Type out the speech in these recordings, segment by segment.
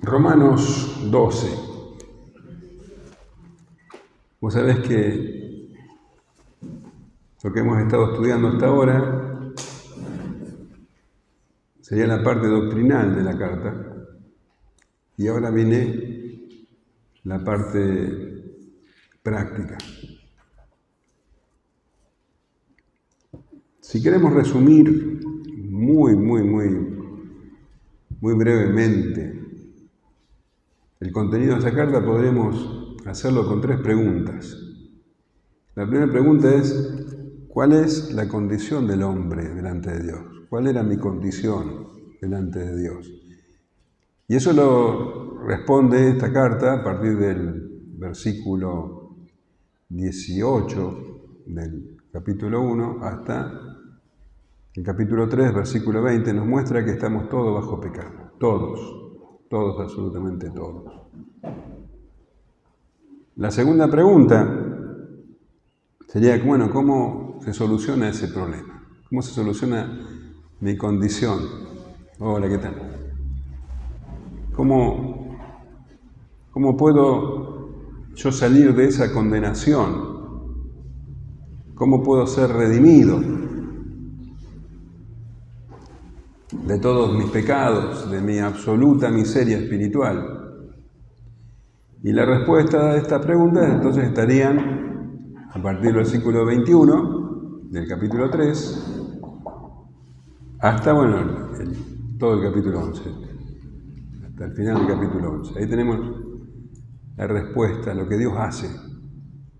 Romanos 12. Vos sabés que lo que hemos estado estudiando hasta ahora sería la parte doctrinal de la carta, y ahora viene la parte práctica. Si queremos resumir muy brevemente el contenido de esta carta, podremos hacerlo con 3 preguntas. La primera pregunta es: ¿cuál es la condición del hombre delante de Dios? ¿Cuál era mi condición delante de Dios? Y eso lo responde esta carta a partir del versículo 18 del capítulo 1 hasta el capítulo 3, versículo 20, nos muestra que estamos todos bajo pecado. Todos, absolutamente todos. La segunda pregunta sería, bueno, ¿cómo se soluciona ese problema? ¿Cómo se soluciona mi condición? Hola, ¿qué tal? ¿Cómo puedo yo salir de esa condenación? ¿Cómo puedo ser redimido de todos mis pecados, de mi absoluta miseria espiritual? Y la respuesta a esta pregunta entonces estarían a partir del versículo 21 del capítulo 3 hasta, todo el capítulo 11, hasta el final del capítulo 11. Ahí tenemos la respuesta a lo que Dios hace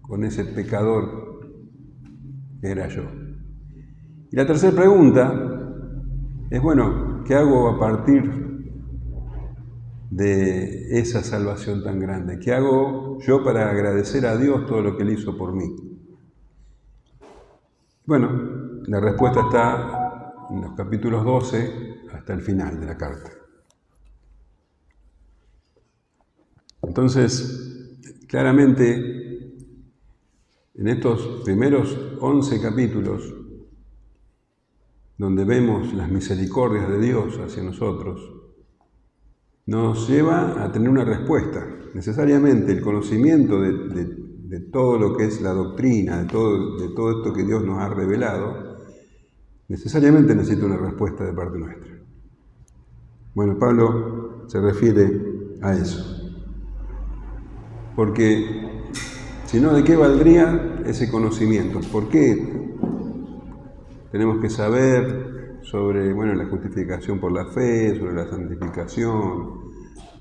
con ese pecador que era yo. Y la tercera pregunta es, ¿qué hago a partir de esa salvación tan grande? ¿Qué hago yo para agradecer a Dios todo lo que Él hizo por mí? La respuesta está en los capítulos 12 hasta el final de la carta. Entonces, claramente, en estos primeros 11 capítulos, donde vemos las misericordias de Dios hacia nosotros, nos lleva a tener una respuesta. Necesariamente el conocimiento de todo lo que es la doctrina, de todo esto que Dios nos ha revelado, necesariamente necesita una respuesta de parte nuestra. Pablo se refiere a eso. Porque si no, ¿de qué valdría ese conocimiento? ¿Por qué tenemos que saber sobre la justificación por la fe, sobre la santificación,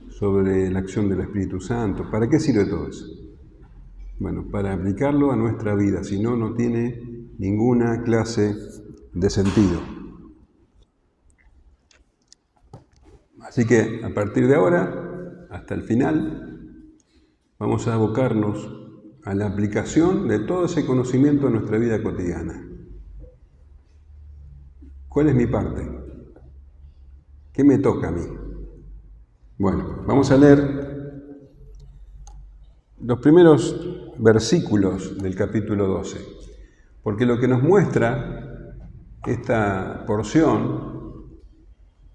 sobre la acción del Espíritu Santo? ¿Para qué sirve todo eso? Para aplicarlo a nuestra vida, si no, no tiene ninguna clase de sentido. Así que a partir de ahora, hasta el final, vamos a abocarnos a la aplicación de todo ese conocimiento en nuestra vida cotidiana. ¿Cuál es mi parte? ¿Qué me toca a mí? Vamos a leer los primeros versículos del capítulo 12, porque lo que nos muestra esta porción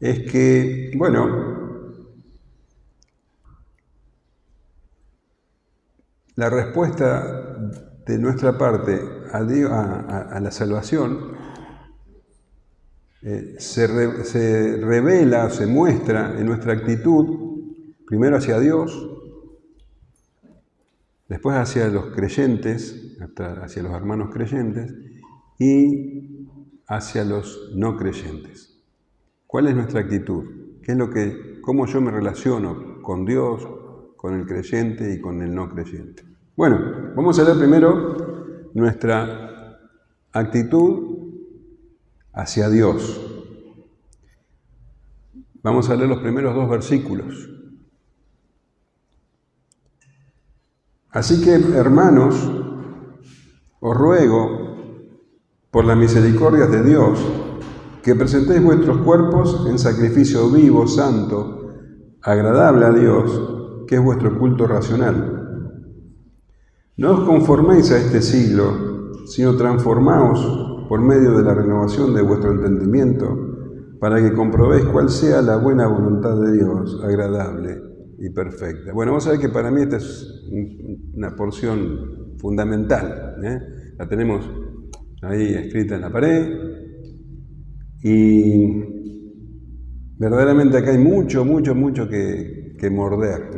es que, la respuesta de nuestra parte a Dios, a la salvación, se revela, se muestra en nuestra actitud, primero hacia Dios, después hacia los creyentes, hacia los hermanos creyentes, y hacia los no creyentes. ¿Cuál es nuestra actitud? ¿Cómo yo me relaciono con Dios, con el creyente y con el no creyente? Vamos a leer primero nuestra actitud hacia Dios. Vamos a leer los primeros 2 versículos. Así que, hermanos, os ruego, por las misericordias de Dios, que presentéis vuestros cuerpos en sacrificio vivo, santo, agradable a Dios, que es vuestro culto racional. No os conforméis a este siglo, sino transformaos por medio de la renovación de vuestro entendimiento, para que comprobéis cuál sea la buena voluntad de Dios, agradable y perfecta. Bueno, vos sabés que para mí esta es una porción fundamental, ¿eh? La tenemos ahí escrita en la pared y verdaderamente acá hay mucho que morder.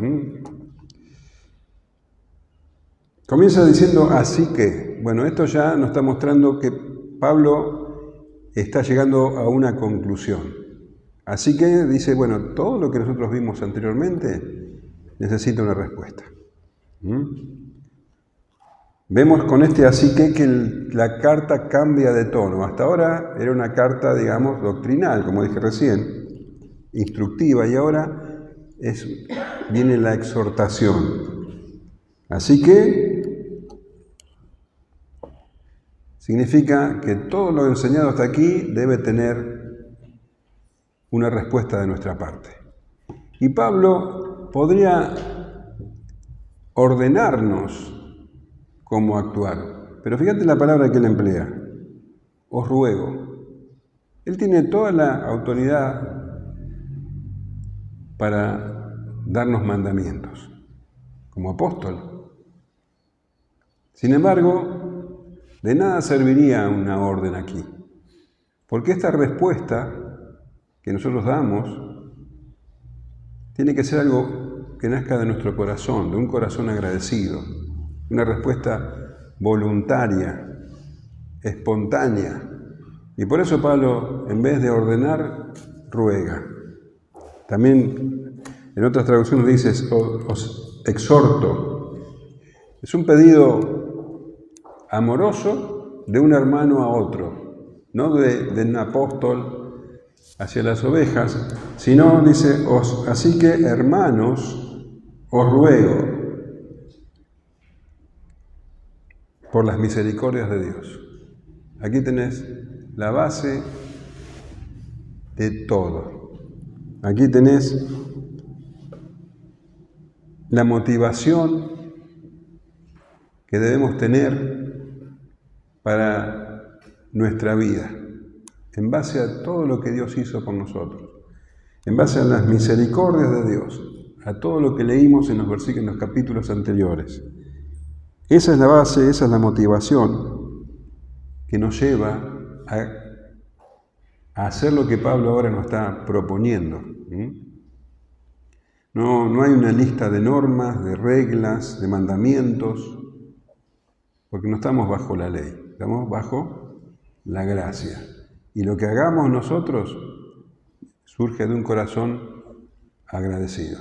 Comienza diciendo así que. Bueno, esto ya nos está mostrando que Pablo está llegando a una conclusión. Así que dice, bueno, todo lo que nosotros vimos anteriormente necesita una respuesta. Vemos con este así que la carta cambia de tono. Hasta ahora era una carta, digamos, doctrinal, como dije recién, instructiva, y ahora viene la exhortación. Así que significa que todo lo enseñado hasta aquí debe tener una respuesta de nuestra parte. Y Pablo podría ordenarnos cómo actuar, pero fíjate la palabra que él emplea: os ruego. Él tiene toda la autoridad para darnos mandamientos como apóstol. Sin embargo, de nada serviría una orden aquí, porque esta respuesta que nosotros damos tiene que ser algo que nazca de nuestro corazón, de un corazón agradecido, una respuesta voluntaria, espontánea. Y por eso Pablo, en vez de ordenar, ruega. También en otras traducciones dice, os exhorto. Es un pedido amoroso de un hermano a otro, no de un apóstol hacia las ovejas, sino dice, así que hermanos, os ruego, por las misericordias de Dios. Aquí tenés la base de todo. Aquí tenés la motivación que debemos tener para nuestra vida, en base a todo lo que Dios hizo por nosotros, en base a las misericordias de Dios, a todo lo que leímos en los capítulos anteriores. Esa es la base, esa es la motivación que nos lleva a hacer lo que Pablo ahora nos está proponiendo. No hay una lista de normas, de reglas, de mandamientos, porque no estamos bajo la ley, estamos bajo la gracia. Y lo que hagamos nosotros surge de un corazón agradecido.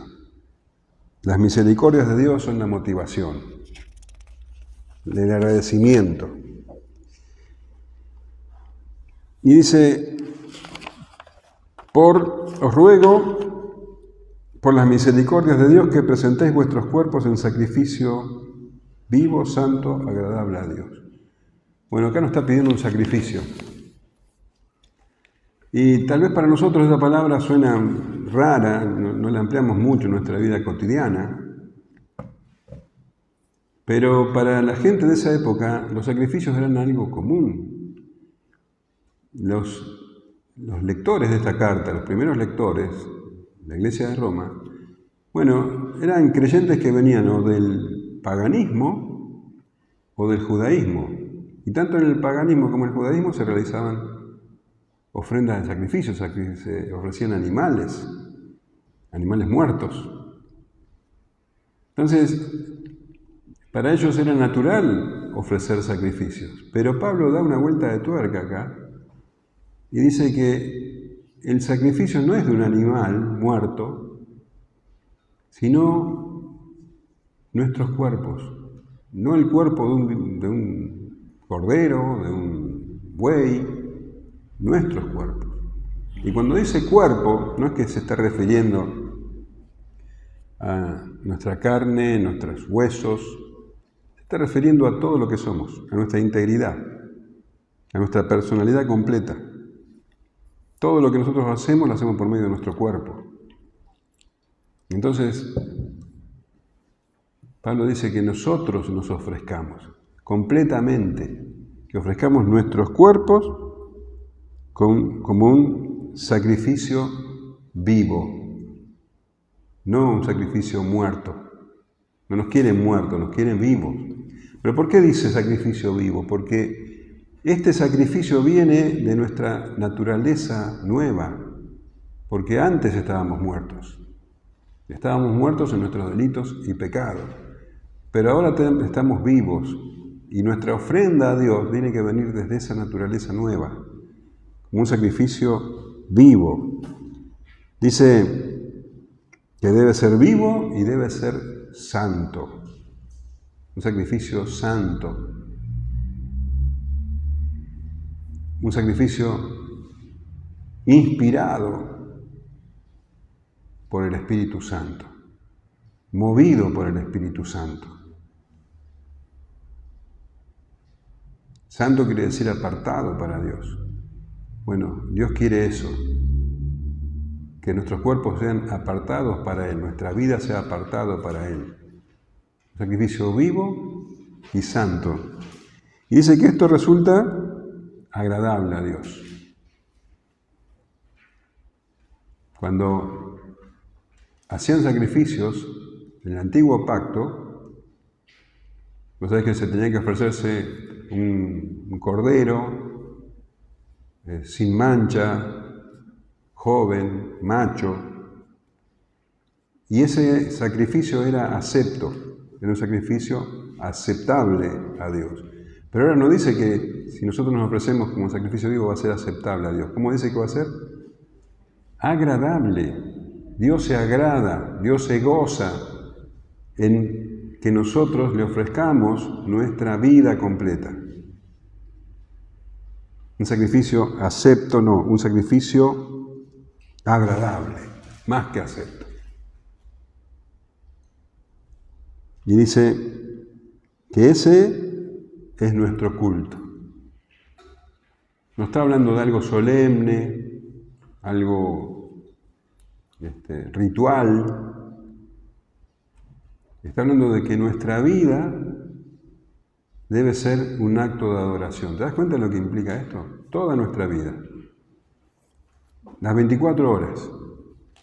Las misericordias de Dios son la motivación del agradecimiento. Y dice, os ruego por las misericordias de Dios que presentéis vuestros cuerpos en sacrificio vivo, santo, agradable a Dios. Bueno, acá nos está pidiendo un sacrificio. Y tal vez para nosotros esa palabra suena rara, no la empleamos mucho en nuestra vida cotidiana, pero para la gente de esa época los sacrificios eran algo común. Los lectores de esta carta, los primeros lectores de la Iglesia de Roma, bueno, eran creyentes que venían o del paganismo o del judaísmo. Y tanto en el paganismo como en el judaísmo se realizaban ofrendas de sacrificios, se ofrecían animales muertos. Entonces, para ellos era natural ofrecer sacrificios. Pero Pablo da una vuelta de tuerca acá y dice que el sacrificio no es de un animal muerto, sino nuestros cuerpos. No el cuerpo de un cordero, de un buey, nuestros cuerpos. Y cuando dice cuerpo, no es que se está refiriendo a nuestra carne, nuestros huesos, se está refiriendo a todo lo que somos, a nuestra integridad, a nuestra personalidad completa. Todo lo que nosotros hacemos, lo hacemos por medio de nuestro cuerpo. Entonces, Pablo dice que nosotros nos ofrezcamos completamente, que ofrezcamos nuestros cuerpos como un sacrificio vivo, no un sacrificio muerto. No nos quieren muertos, nos quieren vivos. ¿Pero por qué dice sacrificio vivo? Porque este sacrificio viene de nuestra naturaleza nueva, porque antes estábamos muertos. Estábamos muertos en nuestros delitos y pecados, pero ahora estamos vivos y nuestra ofrenda a Dios tiene que venir desde esa naturaleza nueva, como un sacrificio vivo. Dice que debe ser vivo y debe ser santo, un sacrificio santo, un sacrificio inspirado por el Espíritu Santo, movido por el Espíritu Santo. Santo quiere decir apartado para Dios. Bueno, Dios quiere eso, que nuestros cuerpos sean apartados para Él, nuestra vida sea apartada para Él. Un sacrificio vivo y santo. Y dice que esto resulta agradable a Dios. Cuando hacían sacrificios en el antiguo pacto, vos sabés que se tenía que ofrecerse un cordero sin mancha, joven, macho, y ese sacrificio era acepto, era un sacrificio aceptable a Dios. Pero ahora no dice que si nosotros nos ofrecemos como sacrificio vivo va a ser aceptable a Dios. ¿Cómo dice que va a ser? Agradable. Dios se agrada, Dios se goza en que nosotros le ofrezcamos nuestra vida completa. Un sacrificio acepto, no, un sacrificio agradable, más que acepto. Y dice que ese es nuestro culto. No está hablando de algo solemne, algo ritual. Está hablando de que nuestra vida debe ser un acto de adoración. ¿Te das cuenta de lo que implica esto? Toda nuestra vida. Las 24 horas.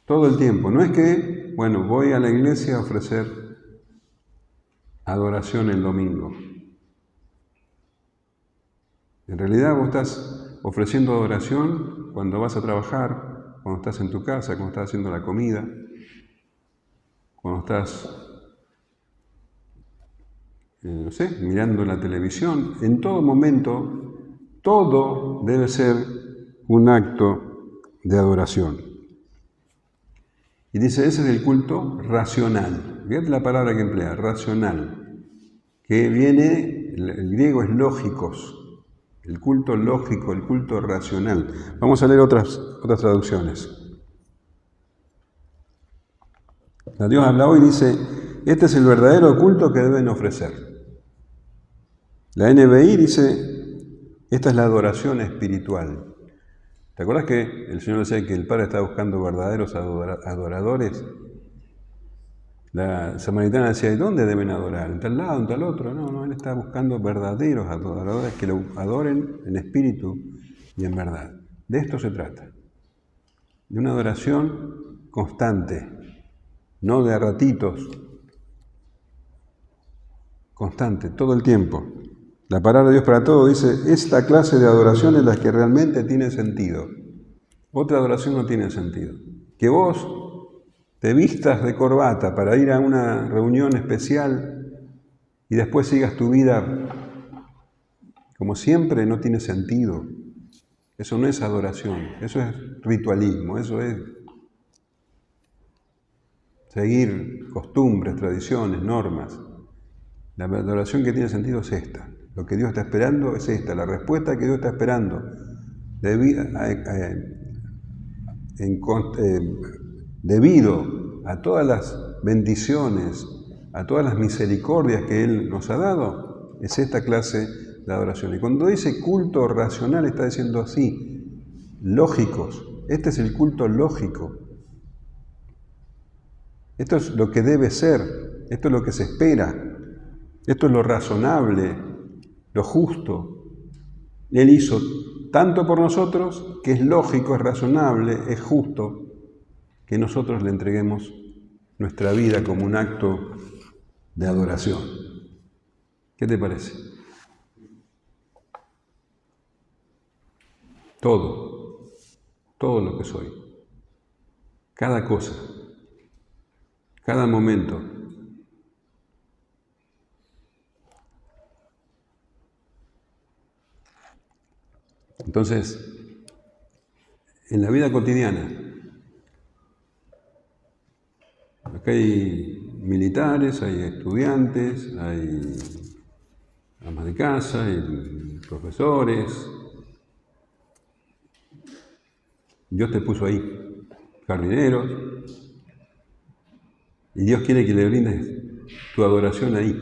Todo el tiempo. No es que, bueno, voy a la iglesia a ofrecer adoración el domingo. En realidad vos estás ofreciendo adoración cuando vas a trabajar, cuando estás en tu casa, cuando estás haciendo la comida, cuando estás, mirando la televisión. En todo momento, todo debe ser un acto de adoración. Y dice, ese es el culto racional. Fíjate la palabra que emplea, racional, que viene, el griego es lógicos, el culto lógico, el culto racional. Vamos a leer otras traducciones. Dios habla hoy y dice, este es el verdadero culto que deben ofrecer. La NBI dice, esta es la adoración espiritual. ¿Te acuerdas que el Señor decía que el Padre está buscando verdaderos adoradores? La samaritana decía, ¿y dónde deben adorar? ¿En tal lado, en tal otro? No, Él está buscando verdaderos adoradores que lo adoren en espíritu y en verdad. De esto se trata. De una adoración constante, no de a ratitos. Constante, todo el tiempo. La palabra de Dios para todos dice, esta clase de adoración es la que realmente tiene sentido. Otra adoración no tiene sentido. Que vos te vistas de corbata para ir a una reunión especial y después sigas tu vida como siempre, no tiene sentido. Eso no es adoración, eso es ritualismo, eso es seguir costumbres, tradiciones, normas. La adoración que tiene sentido es esta. Lo que Dios está esperando es esta. La respuesta que Dios está esperando debido a todas las bendiciones, a todas las misericordias que Él nos ha dado, es esta clase de adoración. Y cuando dice culto racional, está diciendo así, lógicos. Este es el culto lógico. Esto es lo que debe ser, esto es lo que se espera, esto es lo razonable, lo justo. Él hizo tanto por nosotros que es lógico, es razonable, es justo que nosotros le entreguemos nuestra vida como un acto de adoración. ¿Qué te parece? Todo lo que soy, cada cosa, cada momento. Entonces, en la vida cotidiana, acá hay militares, hay estudiantes, hay amas de casa, hay profesores. Dios te puso ahí, jardineros, y Dios quiere que le brindes tu adoración ahí.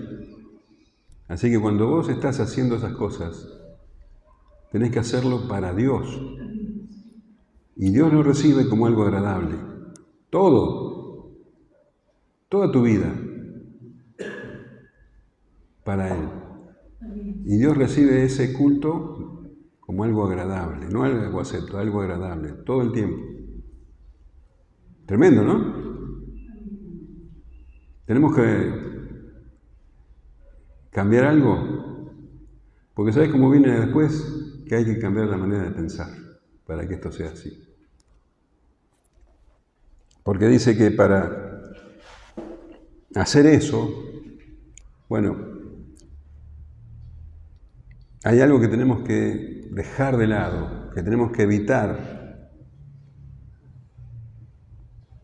Así que cuando vos estás haciendo esas cosas, tenés que hacerlo para Dios. Y Dios lo recibe como algo agradable. Toda tu vida, para Él. Y Dios recibe ese culto como algo agradable, no algo acepto, algo agradable, todo el tiempo. Tremendo, ¿no? Tenemos que cambiar algo, porque ¿sabes cómo viene después? Que hay que cambiar la manera de pensar para que esto sea así. Porque dice que para hacer eso, bueno, hay algo que tenemos que dejar de lado, que tenemos que evitar.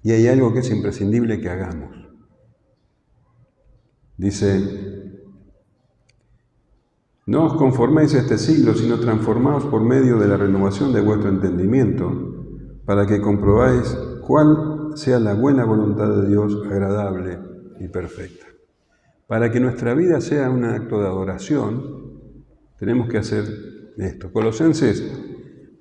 Y hay algo que es imprescindible que hagamos. Dice, no os conforméis a este siglo, sino transformaos por medio de la renovación de vuestro entendimiento, para que comprobáis cuál sea la buena voluntad de Dios, agradable y perfecta. Para que nuestra vida sea un acto de adoración, tenemos que hacer esto. Colosenses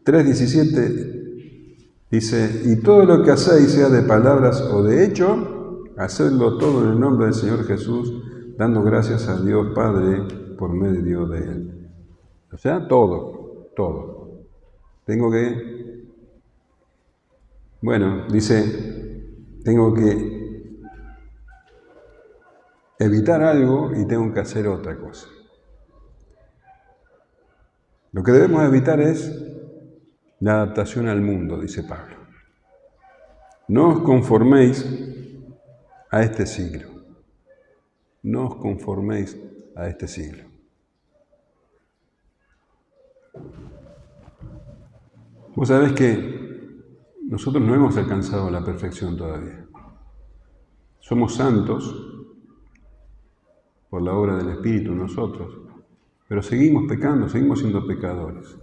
3:17 dice, y todo lo que hacéis, sea de palabras o de hecho, hacedlo todo en el nombre del Señor Jesús, dando gracias a Dios Padre por medio de Él. O sea, todo. Tengo que, tengo que evitar algo y tengo que hacer otra cosa. Lo que debemos evitar es la adaptación al mundo, dice Pablo. No os conforméis a este siglo. No os conforméis a este siglo. Vos sabés que nosotros no hemos alcanzado la perfección todavía. Somos santos por la obra del Espíritu nosotros, pero seguimos pecando, seguimos siendo pecadores.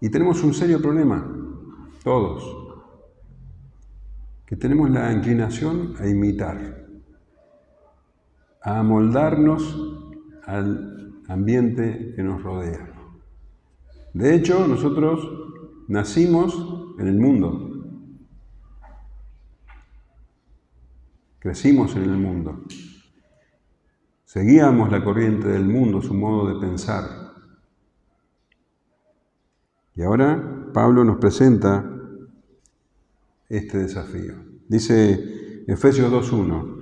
Y tenemos un serio problema, todos, que tenemos la inclinación a imitar, a amoldarnos al ambiente que nos rodea. De hecho, nosotros nacimos en el mundo, crecimos en el mundo, seguíamos la corriente del mundo, su modo de pensar. Y ahora Pablo nos presenta este desafío. Dice Efesios 2:1,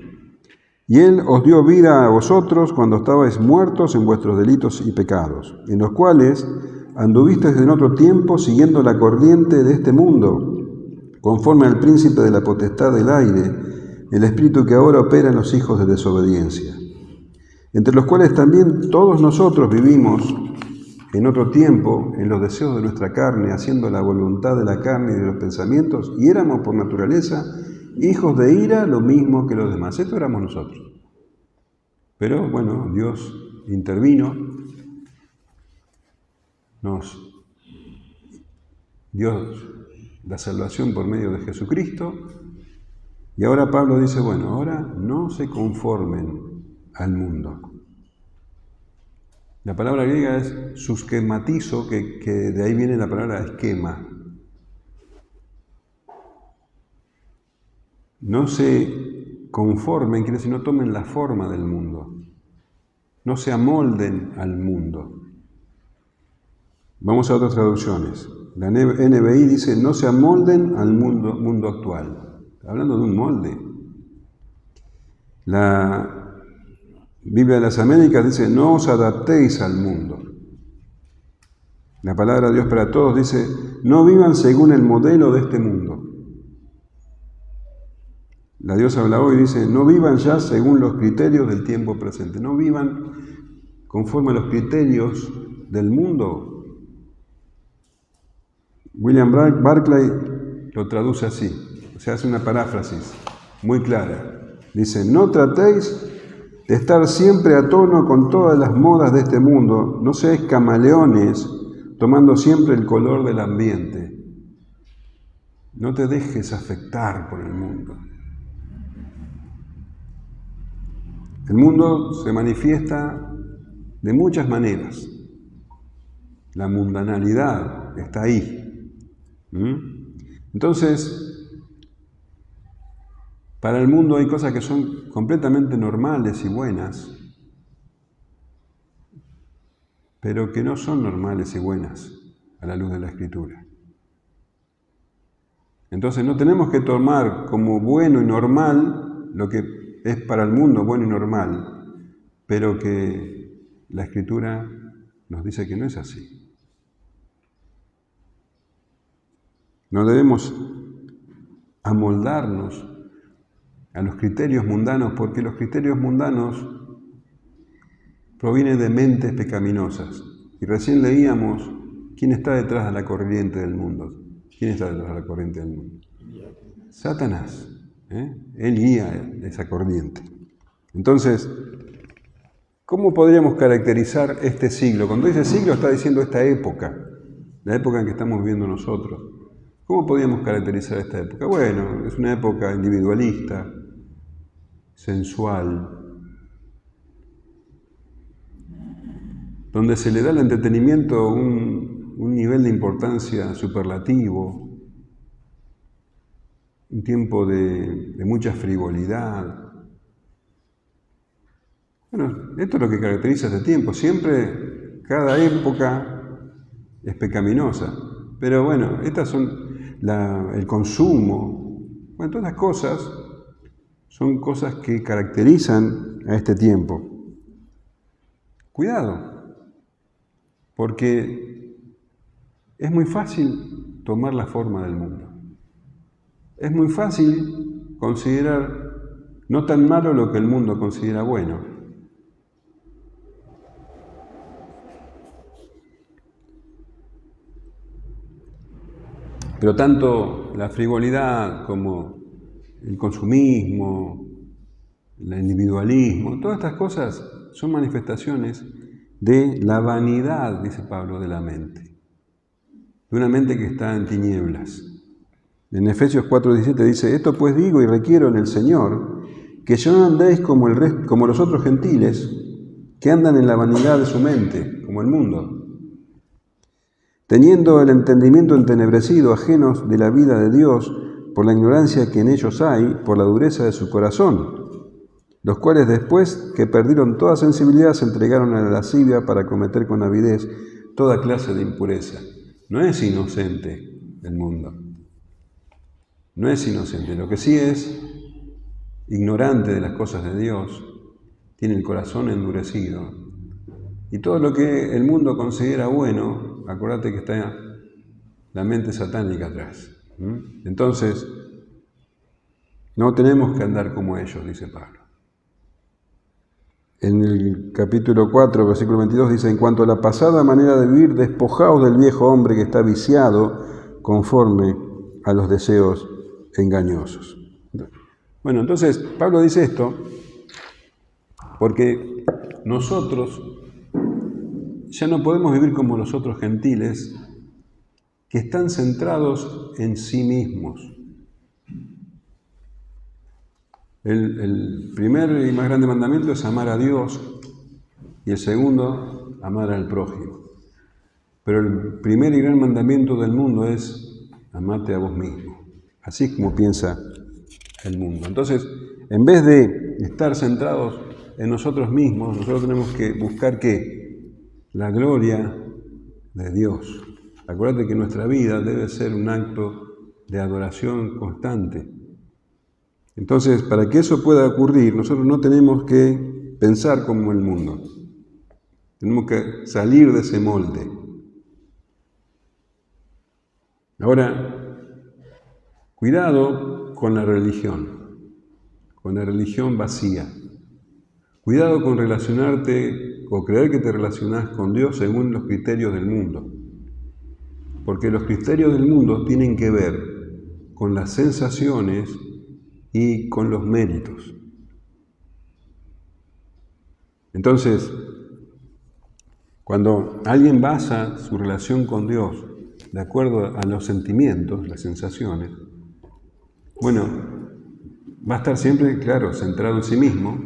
y Él os dio vida a vosotros cuando estabais muertos en vuestros delitos y pecados, en los cuales anduvisteis en otro tiempo siguiendo la corriente de este mundo, conforme al príncipe de la potestad del aire, el espíritu que ahora opera en los hijos de desobediencia, entre los cuales también todos nosotros vivimos en otro tiempo en los deseos de nuestra carne, haciendo la voluntad de la carne y de los pensamientos, y éramos por naturaleza hijos de ira, lo mismo que los demás. Esto éramos nosotros. Pero bueno, Dios intervino, nos dio la salvación por medio de Jesucristo, y ahora Pablo dice, bueno, ahora no se conformen al mundo. La palabra griega es susquematizo, que de ahí viene la palabra esquema. No se conformen, quiere decir no tomen la forma del mundo. No se amolden al mundo. Vamos a otras traducciones. La NBI dice, no se amolden al mundo actual. Está hablando de un molde. La Biblia de las Américas dice, no os adaptéis al mundo. La palabra de Dios para todos dice, no vivan según el modelo de este mundo. La Dios habla hoy y dice, no vivan ya según los criterios del tiempo presente. No vivan conforme a los criterios del mundo. William Barclay lo traduce así, o sea, hace una paráfrasis muy clara. Dice, no tratéis de estar siempre a tono con todas las modas de este mundo, no seáis camaleones, tomando siempre el color del ambiente. No te dejes afectar por el mundo. El mundo se manifiesta de muchas maneras. La mundanalidad está ahí. Entonces, para el mundo hay cosas que son completamente normales y buenas, pero que no son normales y buenas a la luz de la Escritura. Entonces no tenemos que tomar como bueno y normal lo que es para el mundo bueno y normal, pero que la Escritura nos dice que no es así. No debemos amoldarnos a los criterios mundanos, porque los criterios mundanos provienen de mentes pecaminosas. Y recién leíamos quién está detrás de la corriente del mundo. ¿Quién está detrás de la corriente del mundo? Satanás. Él guía esa corriente. Entonces, ¿cómo podríamos caracterizar este siglo? Cuando dice siglo está diciendo esta época, la época en que estamos viviendo nosotros. ¿Cómo podríamos caracterizar esta época? Bueno, es una época individualista, sensual, donde se le da al entretenimiento un nivel de importancia superlativo, un tiempo de mucha frivolidad. Bueno, esto es lo que caracteriza este tiempo. Siempre, cada época es pecaminosa. Pero bueno, estas son el consumo. Bueno, todas las cosas son cosas que caracterizan a este tiempo. Cuidado, porque es muy fácil tomar la forma del mundo. Es muy fácil considerar no tan malo lo que el mundo considera bueno. Pero tanto la frivolidad como el consumismo, el individualismo, todas estas cosas son manifestaciones de la vanidad, dice Pablo, de la mente. De una mente que está en tinieblas. En Efesios 4:17 dice, esto pues digo y requiero en el Señor, que ya no andéis como los otros gentiles, que andan en la vanidad de su mente, como el mundo, teniendo el entendimiento entenebrecido, ajenos de la vida de Dios, por la ignorancia que en ellos hay, por la dureza de su corazón, los cuales después que perdieron toda sensibilidad se entregaron a la lascivia para cometer con avidez toda clase de impureza. No es inocente el mundo, no es inocente, lo que sí es ignorante de las cosas de Dios, tiene el corazón endurecido. Y todo lo que el mundo considera bueno, acordate que está la mente satánica atrás. Entonces, no tenemos que andar como ellos, dice Pablo. En el capítulo 4, versículo 22 dice, en cuanto a la pasada manera de vivir, despojaos del viejo hombre que está viciado conforme a los deseos engañosos. Bueno, entonces Pablo dice esto porque nosotros ya no podemos vivir como los otros gentiles que están centrados en sí mismos. El primer y más grande mandamiento es amar a Dios y el segundo, amar al prójimo. Pero el primer y gran mandamiento del mundo es amarte a vos mismo, así como piensa el mundo. Entonces, en vez de estar centrados en nosotros mismos, nosotros tenemos que buscar ¿qué? La gloria de Dios. Acuérdate que nuestra vida debe ser un acto de adoración constante. Entonces, para que eso pueda ocurrir, nosotros no tenemos que pensar como el mundo. Tenemos que salir de ese molde. Ahora, cuidado con la religión vacía. Cuidado con relacionarte o creer que te relacionás con Dios según los criterios del mundo. Porque los criterios del mundo tienen que ver con las sensaciones y con los méritos. Entonces, cuando alguien basa su relación con Dios de acuerdo a los sentimientos, las sensaciones, bueno, va a estar siempre, claro, centrado en sí mismo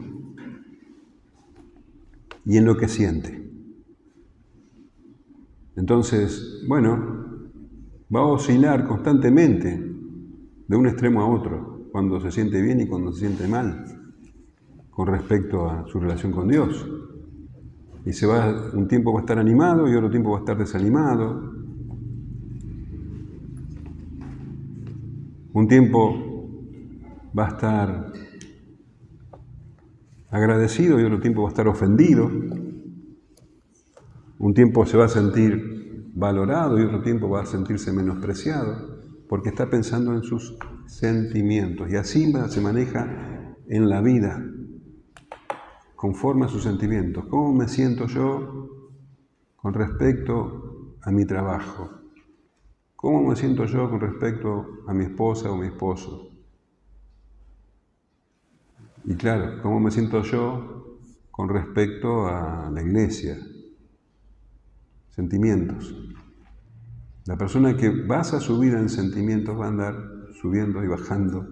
y en lo que siente. Entonces, bueno, va a oscilar constantemente de un extremo a otro, cuando se siente bien y cuando se siente mal, con respecto a su relación con Dios. Y un tiempo va a estar animado y otro tiempo va a estar desanimado. Un tiempo va a estar agradecido y otro tiempo va a estar ofendido. Un tiempo se va a sentir valorado y otro tiempo va a sentirse menospreciado, porque está pensando en sus sentimientos. Y así se maneja en la vida, conforme a sus sentimientos. ¿Cómo me siento yo con respecto a mi trabajo? ¿Cómo me siento yo con respecto a mi esposa o mi esposo? Y claro, ¿cómo me siento yo con respecto a la iglesia? Sentimientos. La persona que basa su vida en sentimientos va a andar subiendo y bajando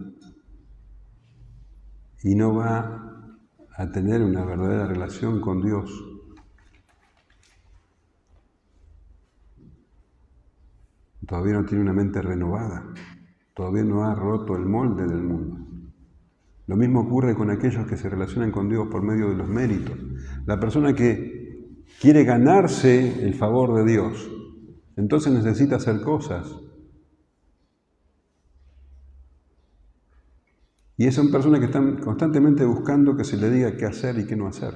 y no va a tener una verdadera relación con Dios. Todavía no tiene una mente renovada, todavía no ha roto el molde del mundo. Lo mismo ocurre con aquellos que se relacionan con Dios por medio de los méritos. La persona que quiere ganarse el favor de Dios, entonces necesita hacer cosas. Y son personas que están constantemente buscando que se le diga qué hacer y qué no hacer.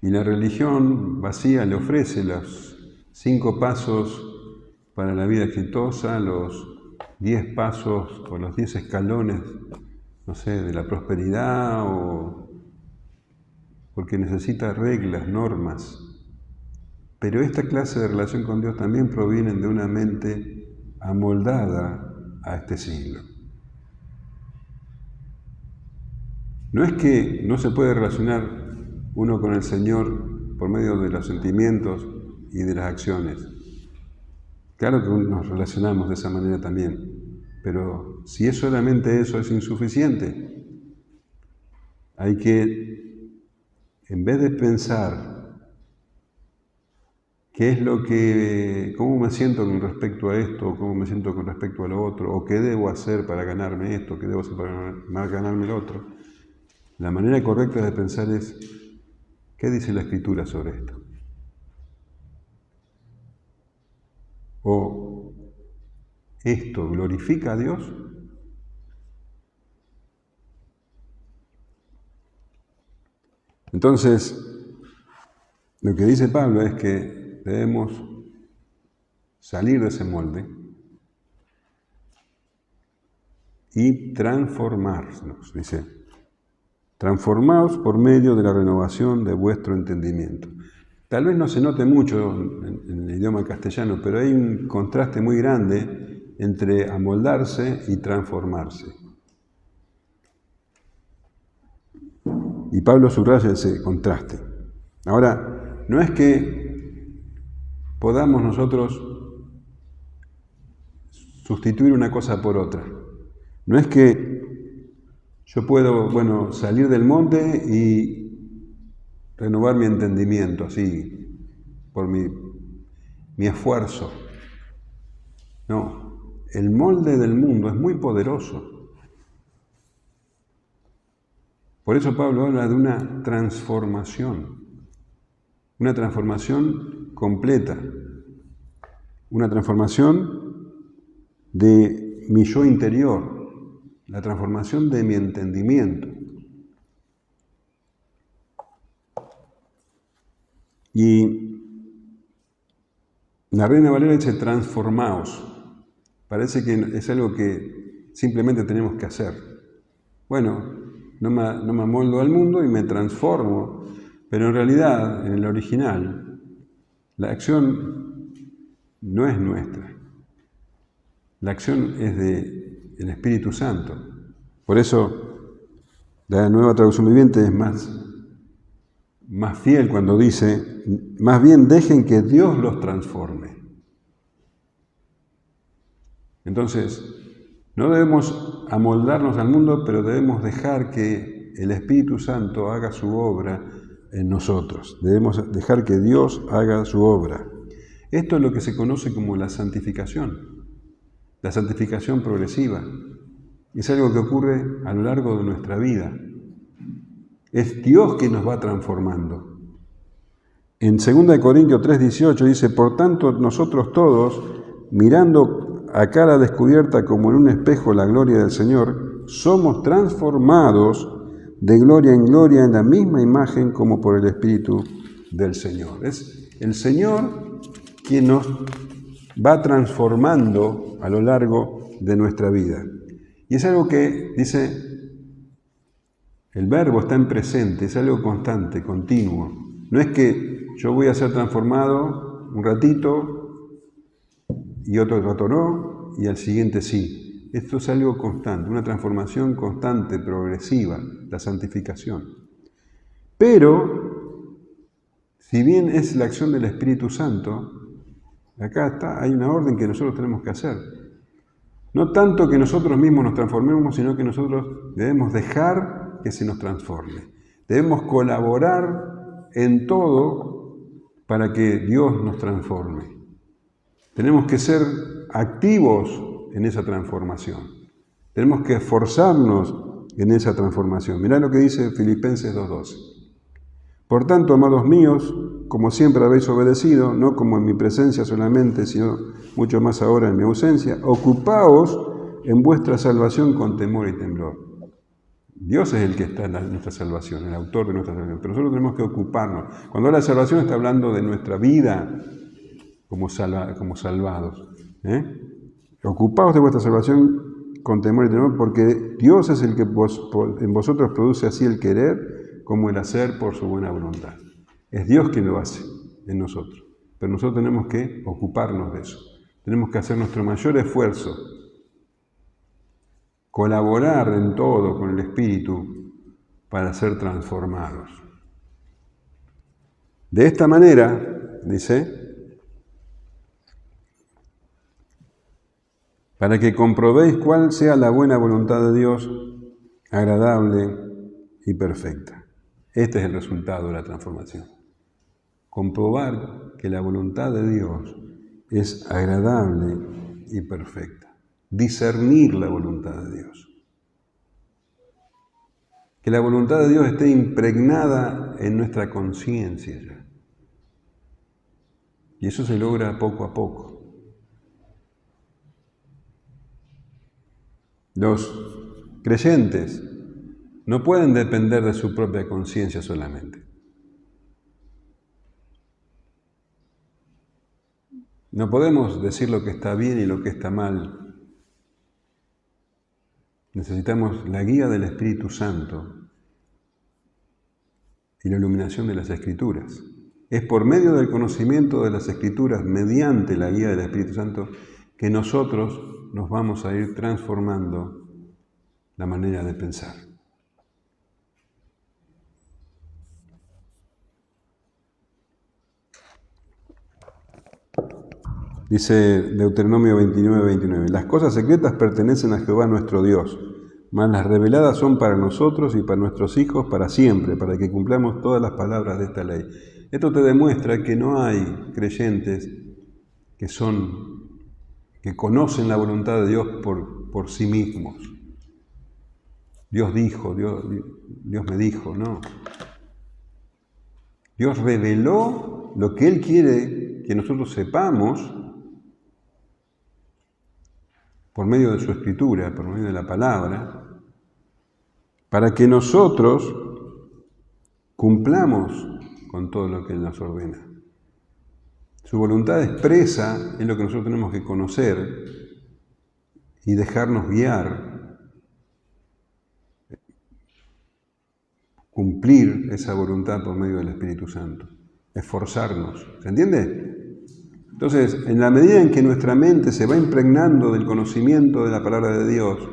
Y la religión vacía le ofrece los 5 pasos para la vida exitosa, los 10 pasos o los 10 escalones, no sé, de la prosperidad, o porque necesita reglas, normas. Pero esta clase de relación con Dios también provienen de una mente amoldada a este siglo. No es que no se puede relacionar uno con el Señor por medio de los sentimientos y de las acciones. Claro que nos relacionamos de esa manera también, pero si es solamente eso es insuficiente. Hay que, en vez de pensar cómo me siento con respecto a esto, o cómo me siento con respecto a lo otro, o qué debo hacer para ganarme esto, qué debo hacer para ganarme lo otro, la manera correcta de pensar es, ¿qué dice la Escritura sobre esto? ¿O esto glorifica a Dios? Entonces, lo que dice Pablo es que debemos salir de ese molde y transformarnos, dice, transformaos por medio de la renovación de vuestro entendimiento. Tal vez no se note mucho en el idioma castellano, pero hay un contraste muy grande entre amoldarse y transformarse. Y Pablo subraya ese contraste. Ahora, no es que podamos nosotros sustituir una cosa por otra. No es que yo puedo, salir del monte y renovar mi entendimiento, así, por mi esfuerzo. No, el molde del mundo es muy poderoso. Por eso Pablo habla de una transformación. una transformación completa, una transformación de mi yo interior, la transformación de mi entendimiento. Y la Reina Valera dice, transformaos. Parece que es algo que simplemente tenemos que hacer. Bueno, no me amoldo al mundo y me transformo, pero en realidad, en el original, la acción no es nuestra. La acción es del Espíritu Santo. Por eso, la Nueva Traducción Viviente es más fiel cuando dice, más bien dejen que Dios los transforme. Entonces, no debemos amoldarnos al mundo, pero debemos dejar que el Espíritu Santo haga su obra en nosotros. Debemos dejar que Dios haga su obra. Esto es lo que se conoce como la santificación progresiva. Es algo que ocurre a lo largo de nuestra vida. Es Dios quien nos va transformando. En 2 Corintios 3:18 dice, por tanto nosotros todos, mirando a cara descubierta como en un espejo la gloria del Señor, somos transformados de gloria en gloria en la misma imagen como por el Espíritu del Señor. Es el Señor quien nos va transformando a lo largo de nuestra vida. Y es algo que, dice, el verbo está en presente, es algo constante, continuo. No es que yo voy a ser transformado un ratito y otro rato no, y al siguiente sí. Esto es algo constante, una transformación constante, progresiva, la santificación. Pero, si bien es la acción del Espíritu Santo, acá hay una orden que nosotros tenemos que hacer. No tanto que nosotros mismos nos transformemos, sino que nosotros debemos dejar que se nos transforme. Debemos colaborar en todo para que Dios nos transforme. Tenemos que ser activos en esa transformación. Tenemos que esforzarnos en esa transformación. Mirá lo que dice Filipenses 2:12. Por tanto, amados míos, como siempre habéis obedecido, no como en mi presencia solamente, sino mucho más ahora en mi ausencia, ocupaos en vuestra salvación con temor y temblor. Dios es el que está en nuestra salvación, el autor de nuestra salvación, pero nosotros tenemos que ocuparnos. Cuando habla de salvación está hablando de nuestra vida como salvados. Ocupaos de vuestra salvación con temor y temor, porque Dios es el que en vosotros produce así el querer como el hacer por su buena voluntad. Es Dios quien lo hace en nosotros, pero nosotros tenemos que ocuparnos de eso. Tenemos que hacer nuestro mayor esfuerzo, colaborar en todo con el Espíritu para ser transformados. De esta manera, dice, para que comprobéis cuál sea la buena voluntad de Dios, agradable y perfecta. Este es el resultado de la transformación. Comprobar que la voluntad de Dios es agradable y perfecta. Discernir la voluntad de Dios. Que la voluntad de Dios esté impregnada en nuestra conciencia ya. Y eso se logra poco a poco. Los creyentes no pueden depender de su propia conciencia solamente. No podemos decir lo que está bien y lo que está mal. Necesitamos la guía del Espíritu Santo y la iluminación de las Escrituras. Es por medio del conocimiento de las Escrituras, mediante la guía del Espíritu Santo, que nosotros nos vamos a ir transformando la manera de pensar. Dice Deuteronomio 29:29, las cosas secretas pertenecen a Jehová nuestro Dios, mas las reveladas son para nosotros y para nuestros hijos para siempre, para que cumplamos todas las palabras de esta ley. Esto te demuestra que no hay creyentes que conocen la voluntad de Dios por sí mismos. Dios dijo, Dios me dijo, no. Dios reveló lo que Él quiere que nosotros sepamos por medio de su Escritura, por medio de la palabra, para que nosotros cumplamos con todo lo que Él nos ordena. Su voluntad expresa es lo que nosotros tenemos que conocer y dejarnos guiar, cumplir esa voluntad por medio del Espíritu Santo, esforzarnos. ¿Se entiende? Entonces, en la medida en que nuestra mente se va impregnando del conocimiento de la palabra de Dios,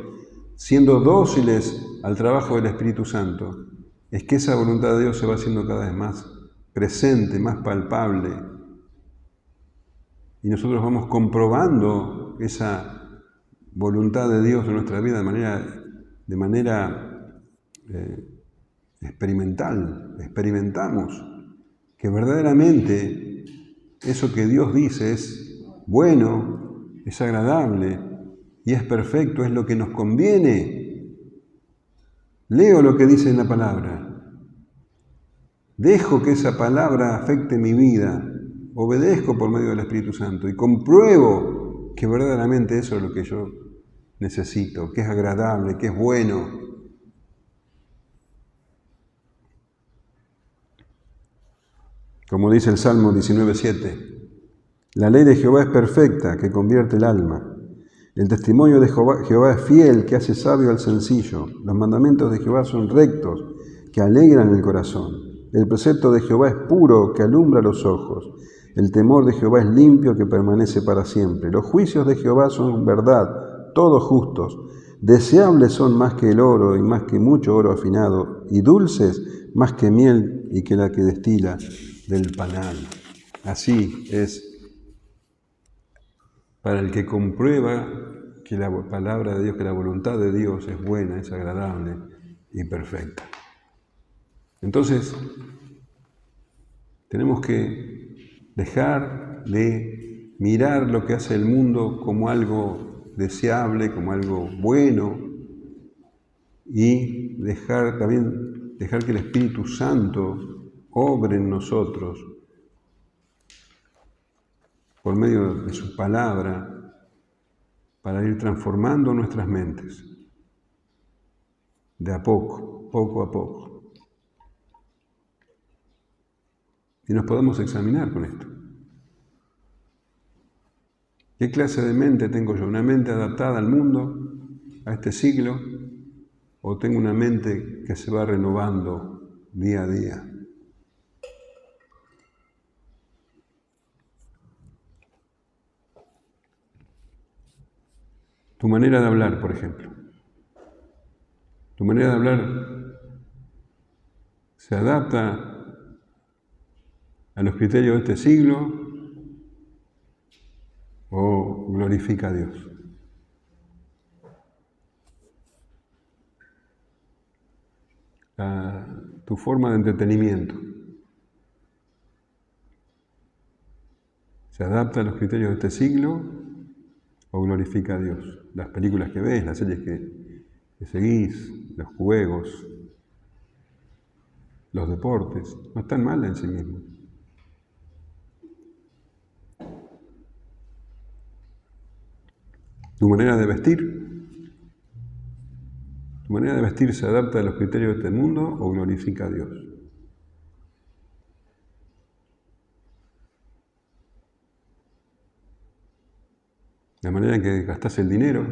siendo dóciles al trabajo del Espíritu Santo, es que esa voluntad de Dios se va haciendo cada vez más presente, más palpable. Y nosotros vamos comprobando esa voluntad de Dios en nuestra vida de manera experimental. Experimentamos que verdaderamente eso que Dios dice es bueno, es agradable y es perfecto, es lo que nos conviene. Leo lo que dice en la palabra. Dejo que esa palabra afecte mi vida. Obedezco por medio del Espíritu Santo y compruebo que verdaderamente eso es lo que yo necesito, que es agradable, que es bueno. Como dice el Salmo 19:7, la ley de Jehová es perfecta, que convierte el alma. El testimonio de Jehová es fiel, que hace sabio al sencillo. Los mandamientos de Jehová son rectos, que alegran el corazón. El precepto de Jehová es puro, que alumbra los ojos. El temor de Jehová es limpio, que permanece para siempre. Los juicios de Jehová son verdad, todos justos. Deseables son más que el oro y más que mucho oro afinado, y dulces más que miel y que la que destila del panal. Así es para el que comprueba que la palabra de Dios, que la voluntad de Dios es buena, es agradable y perfecta. Entonces, tenemos que dejar de mirar lo que hace el mundo como algo deseable, como algo bueno, y dejar que el Espíritu Santo obre en nosotros por medio de su palabra para ir transformando nuestras mentes de a poco, poco a poco. Y nos podemos examinar con esto. ¿Qué clase de mente tengo yo? ¿Una mente adaptada al mundo, a este siglo? ¿O tengo una mente que se va renovando día a día? Tu manera de hablar, por ejemplo. Tu manera de hablar se adapta a los criterios de este siglo o glorifica a Dios. Tu forma de entretenimiento se adapta a los criterios de este siglo o glorifica a Dios. Las películas que ves, las series que seguís, los juegos, los deportes, no están mal en sí mismos. Tu manera de vestir se adapta a los criterios de este mundo o glorifica a Dios. La manera en que gastás el dinero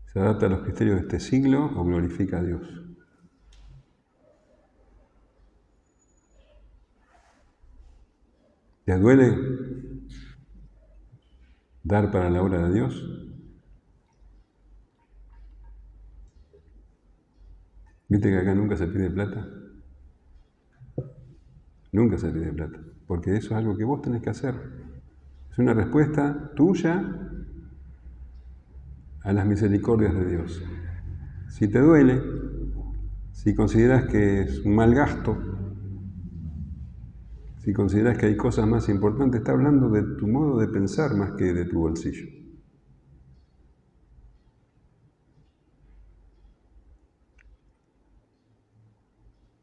se adapta a los criterios de este siglo o glorifica a Dios. ¿Te duele dar para la obra de Dios? ¿Viste que acá nunca se pide plata? Nunca se pide plata, porque eso es algo que vos tenés que hacer. Es una respuesta tuya a las misericordias de Dios. Si te duele, si consideras que es un mal gasto, si consideras que hay cosas más importantes, está hablando de tu modo de pensar más que de tu bolsillo.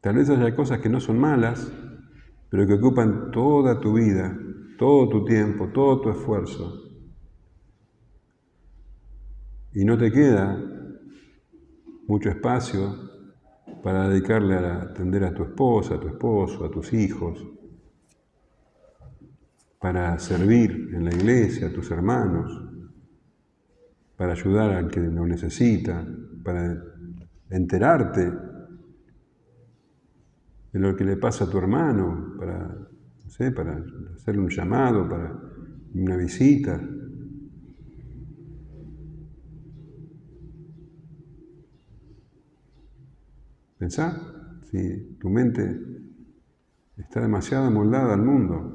Tal vez haya cosas que no son malas, pero que ocupan toda tu vida, todo tu tiempo, todo tu esfuerzo. Y no te queda mucho espacio para dedicarle a atender a tu esposa, a tu esposo, a tus hijos, para servir en la iglesia, a tus hermanos, para ayudar al que lo necesita, para enterarte de lo que le pasa a tu hermano, para, no sé, para hacerle un llamado, para una visita. Pensá si tu mente está demasiado amoldada al mundo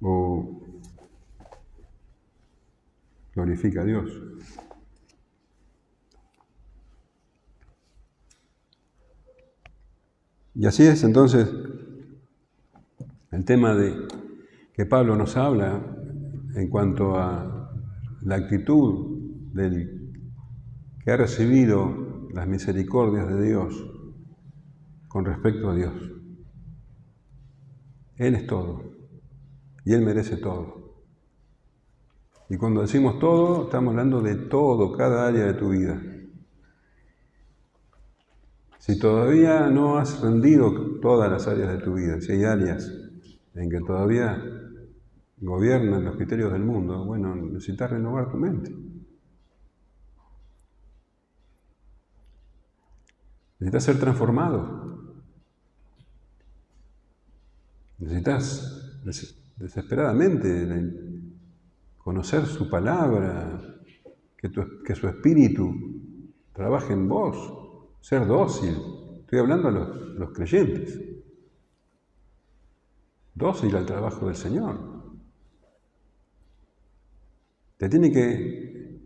o glorifica a Dios. Y así es entonces el tema de que Pablo nos habla en cuanto a la actitud del que ha recibido las misericordias de Dios con respecto a Dios. Él es todo y Él merece todo. Y cuando decimos todo, estamos hablando de todo, cada área de tu vida. Si todavía no has rendido todas las áreas de tu vida, si hay áreas en que todavía gobiernan los criterios del mundo, bueno, necesitas renovar tu mente. Necesitas ser transformado. Necesitas desesperadamente conocer su palabra, que su espíritu trabaje en vos, ser dócil. Estoy hablando a los creyentes. Dócil al trabajo del Señor. Te tiene que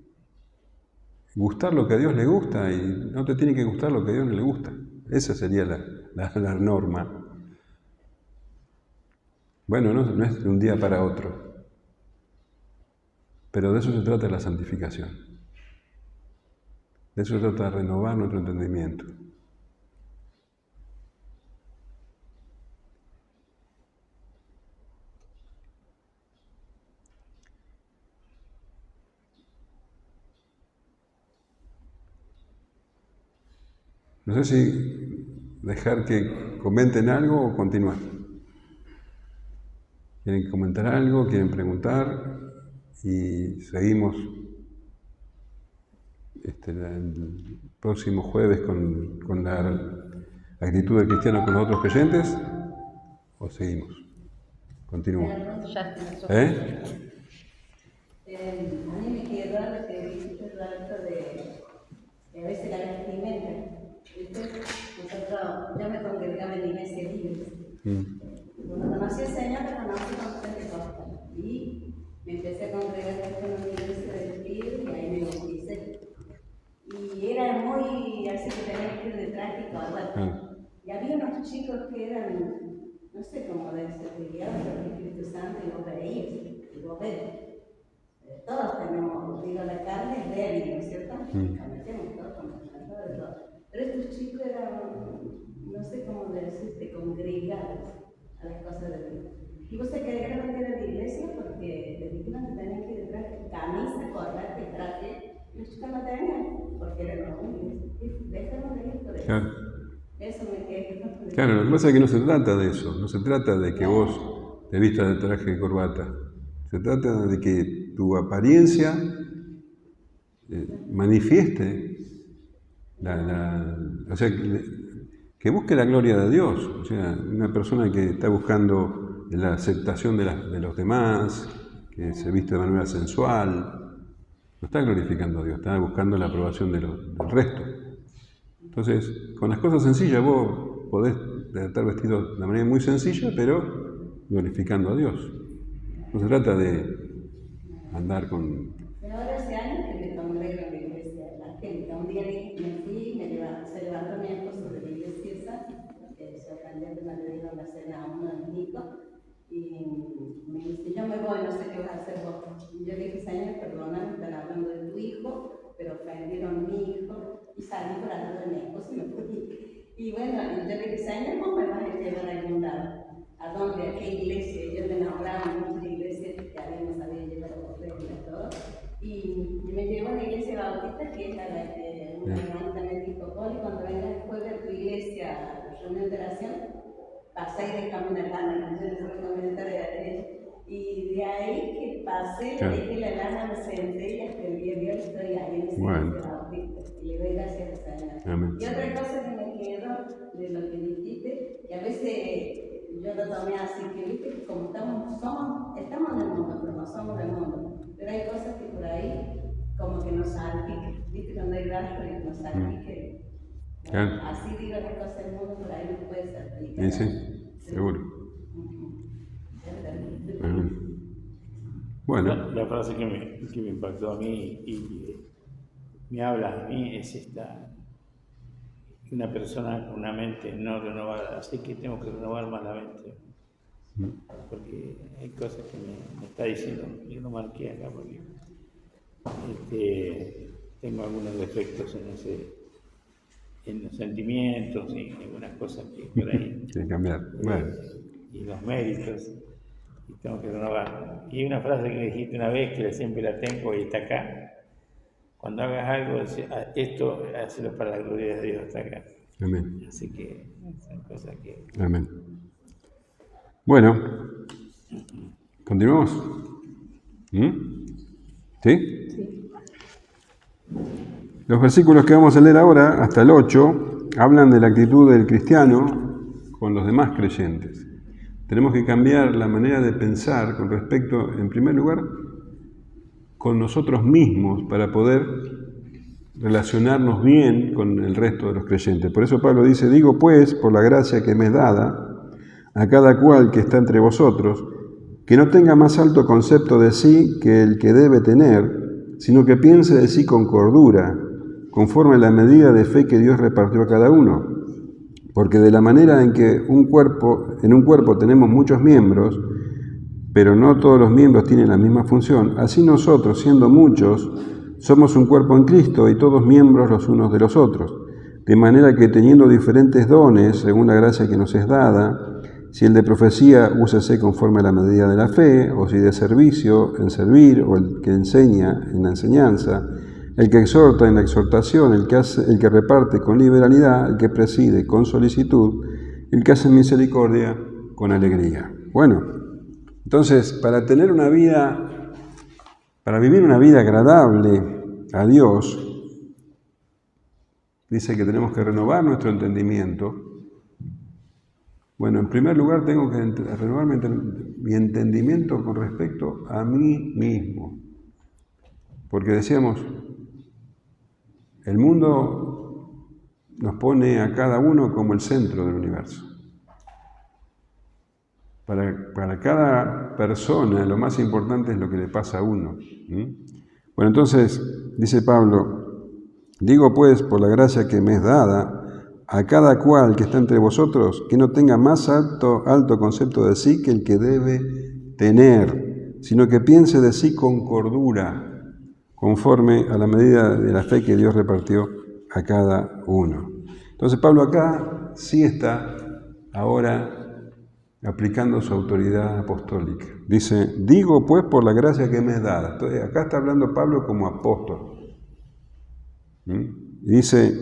gustar lo que a Dios le gusta y no te tiene que gustar lo que a Dios no le gusta. Esa sería la norma. Bueno, no es de un día para otro, pero de eso se trata la santificación. De eso se trata de renovar nuestro entendimiento. No sé si dejar que comenten algo o continuar. ¿Quieren comentar algo? ¿Quieren preguntar? Y seguimos el próximo jueves con la actitud del cristiano con los otros creyentes. ¿O seguimos? Continúa. ¿Eh? A mí me quedó lo que dijiste rato de que a veces la vestimenta. ¿Viste? Yo me congregaba en iglesias libres. Cuando conocí al Señor, lo conocí con Pentecostal. Y me empecé a congregar con una iglesia del Espíritu y ahí me bauticé. Y era muy así que tenía que ir de traje y corbata. Y había unos chicos que eran, no sé cómo decirlo, guiados por el Espíritu Santo y vos veías, y vos ves. Todos tenemos, digo, la carne es débil, ¿no es cierto? Cometemos todos, cometemos de todo. Pero estos chicos eran, no sé cómo decirte, congregados a las cosas de Dios. Y vos se creyeron que era de iglesia porque les dijeron que tenían que ir de traje, camisa, corbata y traje. Y los chicos no tenían, porque eran los hombres. Déjame de ir por eso. Claro. Eso me quedó. Claro, lo que pasa es que no se trata de eso, no se trata de que vos te vistas de traje y corbata. Se trata de que tu apariencia manifieste o sea, que busque la gloria de Dios. O sea, una persona que está buscando la aceptación de los demás, que se viste de manera sensual, no está glorificando a Dios, está buscando la aprobación del resto. Entonces, con las cosas sencillas vos podés estar vestido de manera muy sencilla, pero glorificando a Dios. No se trata de andar con... Pero ahora hace años que me congrego en la iglesia evangélica. Un día me fui, se levantó mi esposo de la iglesia esa, porque soy candidata, me le dieron la cena a uno de mis hijos, y me dice, yo me voy, no sé qué vas a hacer vos. Y yo le dije, Señor, perdóname, están hablando de tu hijo, pero ofendieron a mi hijo, y salí por atrás de mi esposo y me fui. Y bueno, yo le dije, Señor, ¿cómo me vas a llevar a algún lado? ¿A dónde? ¿A qué iglesia? Yo me enamoraba mucho de iglesias que habíamos sabido llevar a reglas, todo. Y me llevó a la iglesia bautista, que es a la que una hermana me dijo, Poli, cuando vengas después de tu iglesia a reunión de oración, pasé y dejame una lana, yo les voy a comentar a ella. Y de ahí que pasé, Claro. dejé la lana, me senté y hasta el día de hoy estoy ahí en esa Bueno. iglesia bautista. Y le doy gracias al Señor. Amén. Y otra cosa que me quedó de lo que dijiste, que a veces yo lo tomé así, que viste que como estamos en el mundo, pero no somos del mundo. Pero hay cosas que por ahí como que nos salpican, viste cuando hay rastro y nos salpican. Claro. Así digo las cosas del mundo, por ahí no puede salpicar. Y sí, seguro. Amén. Bueno. La frase que me impactó a mí y me habla a mí es esta: una persona con una mente no renovada, así que tengo que renovar más la mente, porque hay cosas que me está diciendo, yo lo marqué acá porque tengo algunos defectos en los sentimientos y algunas cosas que por ahí Hay que cambiar. Bueno. y los méritos, y tengo que renovar. Y una frase que me dijiste una vez, que siempre la tengo y está acá: cuando hagas algo, esto, hazlo para la gloria de Dios, está acá. Amén. Así que son cosas que... Amén. Bueno, ¿continuamos? ¿Sí? Sí. Los versículos que vamos a leer ahora, hasta el 8, hablan de la actitud del cristiano con los demás creyentes. Tenemos que cambiar la manera de pensar con respecto, en primer lugar, con nosotros mismos para poder relacionarnos bien con el resto de los creyentes. Por eso Pablo dice, digo pues, por la gracia que me es dada, a cada cual que está entre vosotros, que no tenga más alto concepto de sí que el que debe tener, sino que piense de sí con cordura, conforme a la medida de fe que Dios repartió a cada uno. Porque de la manera en que en un cuerpo tenemos muchos miembros, pero no todos los miembros tienen la misma función, así nosotros, siendo muchos, somos un cuerpo en Cristo y todos miembros los unos de los otros. De manera que teniendo diferentes dones, según la gracia que nos es dada, si el de profecía, úsese conforme a la medida de la fe, o si de servicio, en servir, o el que enseña, en la enseñanza, el que exhorta en la exhortación, el que reparte con liberalidad, el que preside con solicitud, el que hace misericordia con alegría. Bueno, entonces, para vivir una vida agradable a Dios, dice que tenemos que renovar nuestro entendimiento. Bueno, en primer lugar tengo que renovar mi entendimiento con respecto a mí mismo. Porque decíamos, el mundo nos pone a cada uno como el centro del universo. Para cada persona lo más importante es lo que le pasa a uno. Bueno, entonces, dice Pablo, digo pues, por la gracia que me es dada, a cada cual que está entre vosotros, que no tenga más alto concepto de sí que el que debe tener, sino que piense de sí con cordura, conforme a la medida de la fe que Dios repartió a cada uno. Entonces Pablo acá sí está ahora aplicando su autoridad apostólica. Dice, digo pues por la gracia que me es dada. Entonces, acá está hablando Pablo como apóstol. Y dice,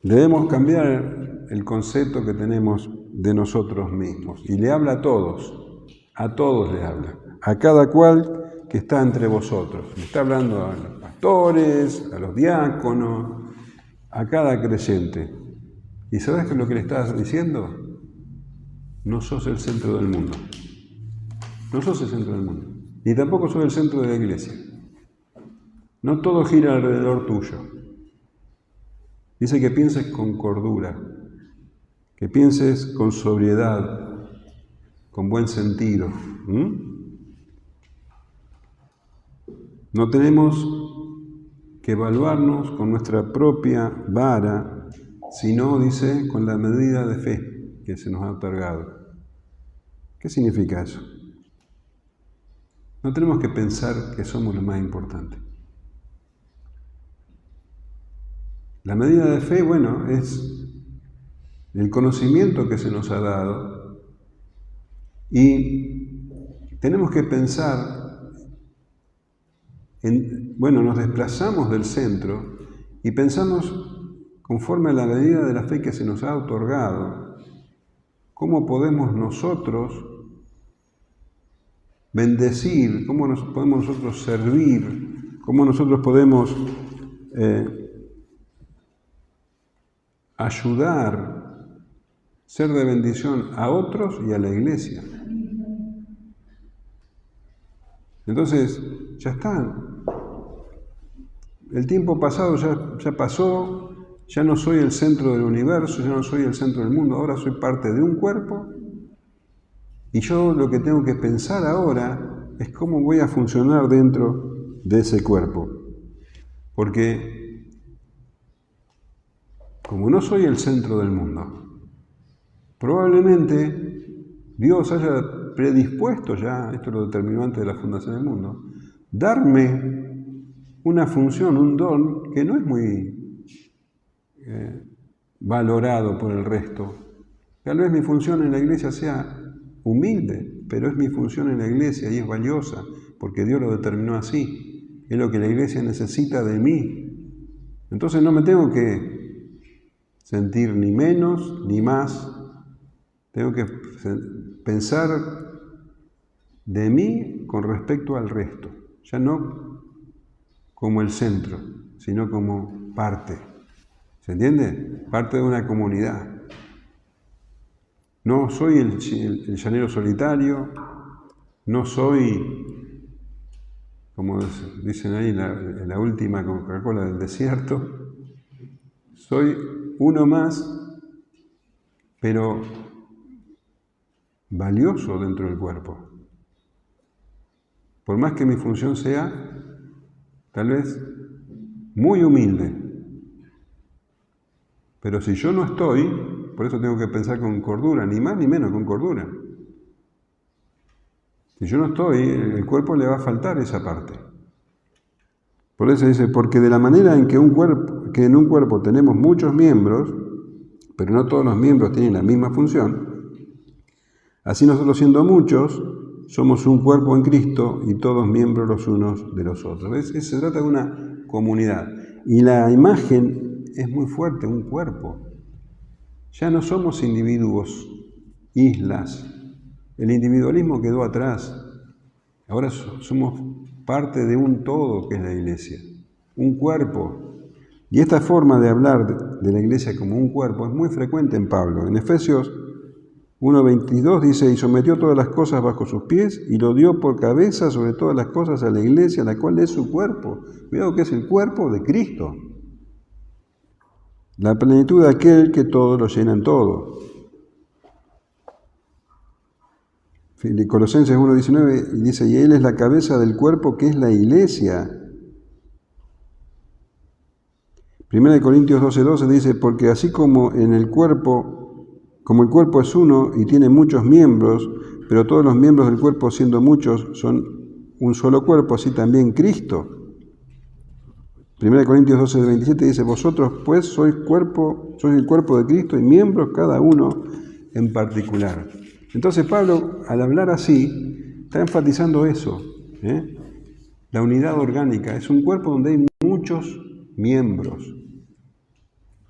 debemos cambiar el concepto que tenemos de nosotros mismos. Y le habla a todos le habla, a cada cual que está entre vosotros. Le está hablando a los pastores, a los diáconos, a cada creyente. ¿Y sabes qué es lo que le estás diciendo? No sos el centro del mundo. No sos el centro del mundo. Ni tampoco sos el centro de la iglesia. No todo gira alrededor tuyo. Dice que pienses con cordura, que pienses con sobriedad, con buen sentido. No tenemos que evaluarnos con nuestra propia vara, sino, dice, con la medida de fe que se nos ha otorgado. ¿Qué significa eso? No tenemos que pensar que somos lo más importante. La medida de fe, bueno, es el conocimiento que se nos ha dado y tenemos que pensar bueno, nos desplazamos del centro y pensamos conforme a la medida de la fe que se nos ha otorgado, cómo podemos nosotros bendecir, cómo podemos nosotros servir, cómo nosotros podemos ayudar, ser de bendición a otros y a la iglesia. Entonces, ya está. El tiempo pasado ya pasó, ya no soy el centro del universo, ya no soy el centro del mundo, ahora soy parte de un cuerpo y yo lo que tengo que pensar ahora es cómo voy a funcionar dentro de ese cuerpo. Porque como no soy el centro del mundo, probablemente Dios haya predispuesto ya, esto lo determinó antes de la fundación del mundo, darme una función, un don que no es muy valorado por el resto. Tal vez mi función en la iglesia sea humilde, pero es mi función en la iglesia y es valiosa, porque Dios lo determinó así. Es lo que la iglesia necesita de mí. Entonces no me tengo que sentir ni menos ni más. Tengo que pensar de mí con respecto al resto. Ya no como el centro, sino como parte. ¿Se entiende? Parte de una comunidad. No soy el llanero solitario, no soy, como dicen ahí en la última Coca-Cola del desierto, soy uno más, pero valioso dentro del cuerpo. Por más que mi función sea tal vez muy humilde, pero si yo no estoy, por eso tengo que pensar con cordura, ni más ni menos, con cordura. Si yo no estoy, el cuerpo le va a faltar esa parte. Por eso dice, porque de la manera en que en un cuerpo tenemos muchos miembros, pero no todos los miembros tienen la misma función, así nosotros siendo muchos, somos un cuerpo en Cristo y todos miembros los unos de los otros. ¿Ves? Se trata de una comunidad. Y la imagen es muy fuerte, un cuerpo. Ya no somos individuos, islas. El individualismo quedó atrás. Ahora somos parte de un todo que es la iglesia. Un cuerpo. Y esta forma de hablar de la iglesia como un cuerpo es muy frecuente en Pablo. En Efesios 1:22 dice, y sometió todas las cosas bajo sus pies y lo dio por cabeza sobre todas las cosas a la iglesia, la cual es su cuerpo. Cuidado que es el cuerpo de Cristo. La plenitud de aquel que todo lo llena en todo. Colosenses 1:19 dice, y Él es la cabeza del cuerpo que es la iglesia. 1 Corintios 12:12 dice, porque así como el cuerpo es uno y tiene muchos miembros, pero todos los miembros del cuerpo siendo muchos son un solo cuerpo, así también Cristo. 1 Corintios 12:27 dice, vosotros pues sois el cuerpo de Cristo y miembros cada uno en particular. Entonces Pablo, al hablar así, está enfatizando eso, la unidad orgánica. Es un cuerpo donde hay muchos miembros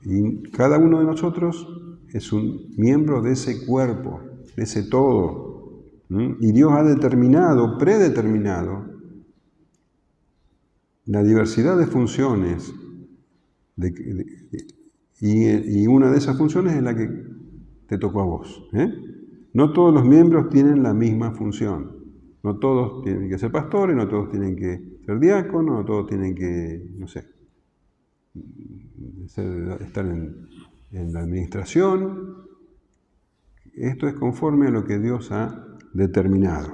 y cada uno de nosotros es un miembro de ese cuerpo, de ese todo. Y Dios ha predeterminado, la diversidad de funciones, y una de esas funciones es la que te tocó a vos. No todos los miembros tienen la misma función. No todos tienen que ser pastores, no todos tienen que ser diáconos, no todos tienen que, estar en la administración. Esto es conforme a lo que Dios ha determinado.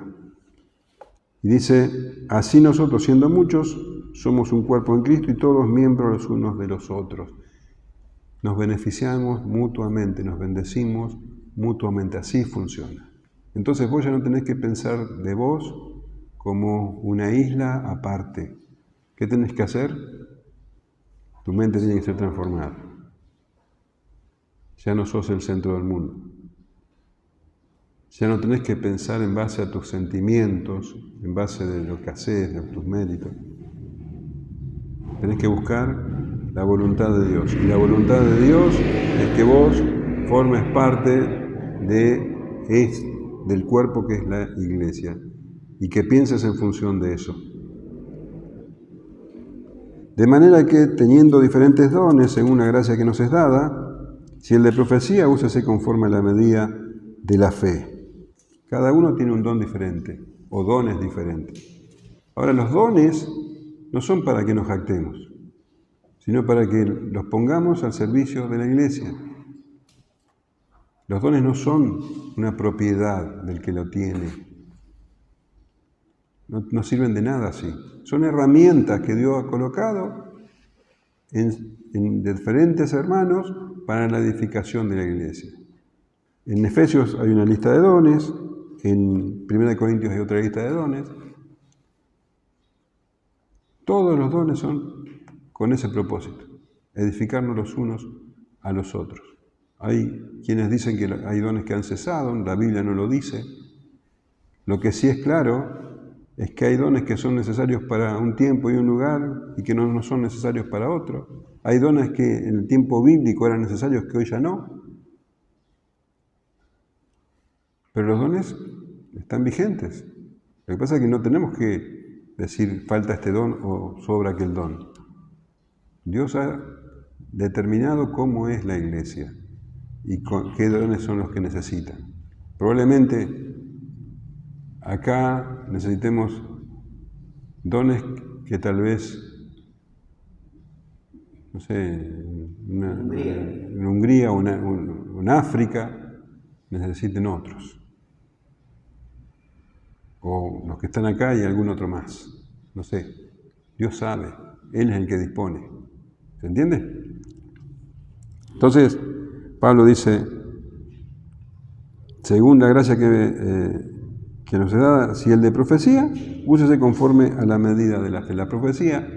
Y dice, así nosotros siendo muchos, somos un cuerpo en Cristo y todos miembros los unos de los otros. Nos beneficiamos mutuamente, nos bendecimos mutuamente, así funciona. Entonces vos ya no tenés que pensar de vos como una isla aparte. ¿Qué tenés que hacer? Tu mente tiene que ser transformada. Ya no sos el centro del mundo. Ya no tenés que pensar en base a tus sentimientos, en base de lo que haces, de tus méritos. Tenés que buscar la voluntad de Dios. Y la voluntad de Dios es que vos formes parte del cuerpo que es la iglesia y que pienses en función de eso. De manera que, teniendo diferentes dones según la gracia que nos es dada, si el de profecía, úsese conforme a la medida de la fe. Cada uno tiene un don diferente o dones diferentes. Ahora, los dones no son para que nos jactemos, sino para que los pongamos al servicio de la iglesia. Los dones no son una propiedad del que lo tiene. No sirven de nada así. Son herramientas que Dios ha colocado en diferentes hermanos para la edificación de la iglesia. En Efesios hay una lista de dones, en 1 Corintios hay otra lista de dones. Todos los dones son con ese propósito, edificarnos los unos a los otros. Hay quienes dicen que hay dones que han cesado, la Biblia no lo dice. Lo que sí es claro es que hay dones que son necesarios para un tiempo y un lugar y que no son necesarios para otro. Hay dones que en el tiempo bíblico eran necesarios que hoy ya no. Pero los dones están vigentes. Lo que pasa es que no tenemos que decir falta este don o sobra aquel don. Dios ha determinado cómo es la iglesia y qué dones son los que necesitan. Probablemente acá necesitemos dones que tal vez, no sé, en Hungría o en África necesiten otros. O los que están acá y algún otro más. No sé, Dios sabe, Él es el que dispone. ¿Se entiende? Entonces, Pablo dice, según la gracia que nos da, si el de profecía, úsese conforme a la medida de la fe. La profecía,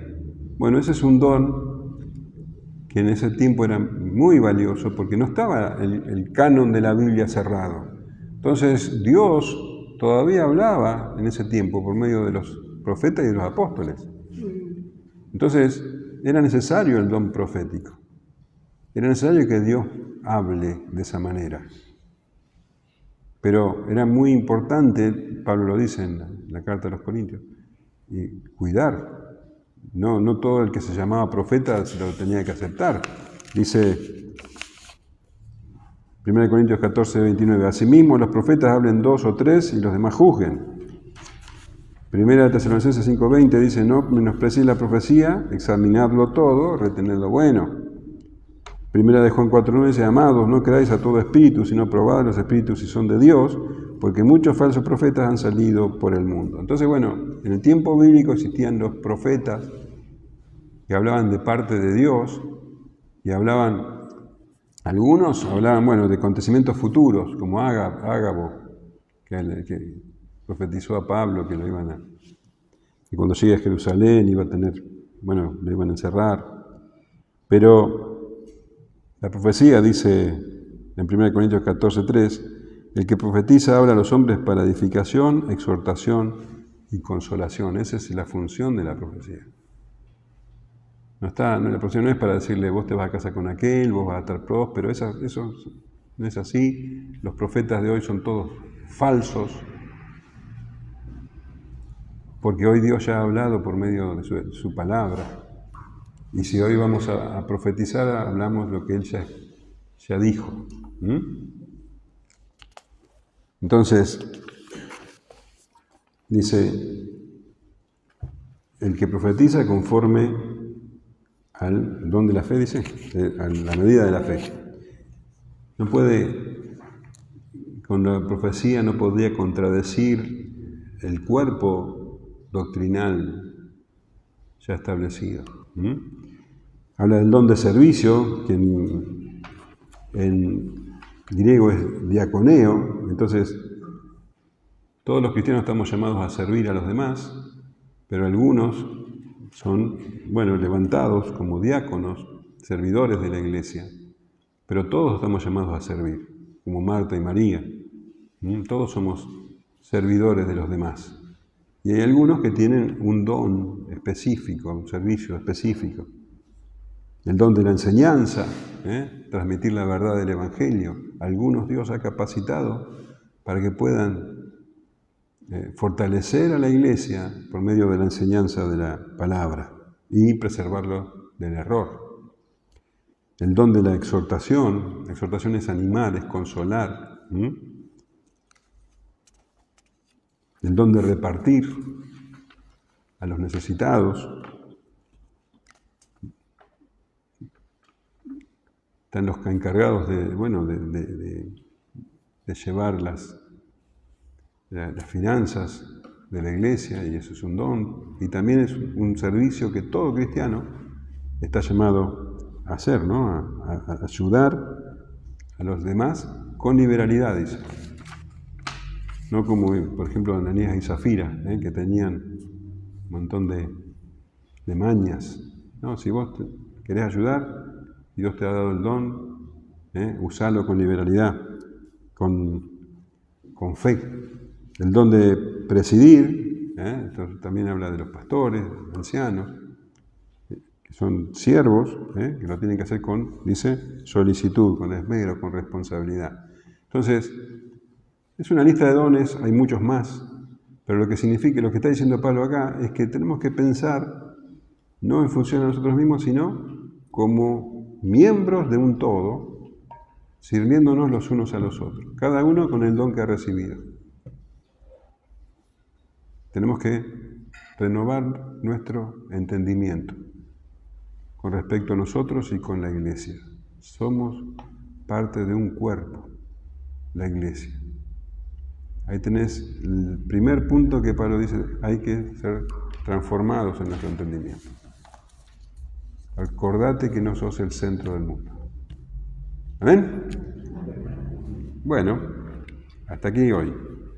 bueno, ese es un don que en ese tiempo era muy valioso porque no estaba el canon de la Biblia cerrado. Entonces, Dios todavía hablaba en ese tiempo por medio de los profetas y de los apóstoles. Entonces, era necesario el don profético. Era necesario que Dios hable de esa manera. Pero era muy importante, Pablo lo dice en la carta a los Corintios, y cuidar. No todo el que se llamaba profeta se lo tenía que aceptar. Dice 1 Corintios 14, 29, asimismo los profetas hablen 2 o 3 y los demás juzguen. 1 Tesalonicenses 5:20 dice, no menosprecéis la profecía, examinadlo todo, retened lo bueno. 1 de Juan 4:9 dice, amados, no creáis a todo espíritu, sino probad los espíritus si son de Dios, porque muchos falsos profetas han salido por el mundo. Entonces, bueno, en el tiempo bíblico existían los profetas que hablaban de parte de Dios y algunos hablaban, bueno, de acontecimientos futuros, como Ágabo, que profetizó a Pablo que que cuando llegue a Jerusalén iba a tener, bueno, lo iban a encerrar. Pero la profecía dice en 1 Corintios 14:3, el que profetiza habla a los hombres para edificación, exhortación y consolación. Esa es la función de la profecía. La profecía no es para decirle, vos te vas a casar con aquel, vos vas a estar próspero, eso no es así. Los profetas de hoy son todos falsos, porque hoy Dios ya ha hablado por medio de su palabra. Y si hoy vamos a profetizar, hablamos lo que Él ya dijo. Entonces, dice, el que profetiza conforme al don de la fe, dice, a la medida de la fe. Con la profecía no podría contradecir el cuerpo doctrinal ya establecido. Habla del don de servicio, que en griego es diaconeo. Entonces, todos los cristianos estamos llamados a servir a los demás, pero algunos son, bueno, levantados como diáconos, servidores de la iglesia, pero todos estamos llamados a servir, como Marta y María. Todos somos servidores de los demás. Y hay algunos que tienen un don específico, un servicio específico. El don de la enseñanza, transmitir la verdad del Evangelio. Algunos Dios ha capacitado para que puedan fortalecer a la iglesia por medio de la enseñanza de la palabra y preservarlo del error. El don de la exhortación es animar, es consolar. El don de repartir a los necesitados. Están los encargados de llevar las finanzas de la iglesia, y eso es un don. Y también es un servicio que todo cristiano está llamado a hacer, ¿no? A ayudar a los demás con liberalidad, dice. No como, por ejemplo, Ananías y Zafira, que tenían un montón de mañas. No, si vos querés ayudar, y Dios te ha dado el don, usalo con liberalidad, con fe. El don de presidir, entonces también habla de los pastores, ancianos, que son siervos, que lo tienen que hacer con, dice, solicitud, con esmero, con responsabilidad. Entonces, es una lista de dones, hay muchos más, pero lo que significa, lo que está diciendo Pablo acá, es que tenemos que pensar no en función de nosotros mismos, sino como miembros de un todo, sirviéndonos los unos a los otros, cada uno con el don que ha recibido. Tenemos que renovar nuestro entendimiento con respecto a nosotros y con la iglesia. Somos parte de un cuerpo, la iglesia. Ahí tenés el primer punto que Pablo dice, hay que ser transformados en nuestro entendimiento. Acordate que no sos el centro del mundo. ¿Amén? Bueno, hasta aquí hoy.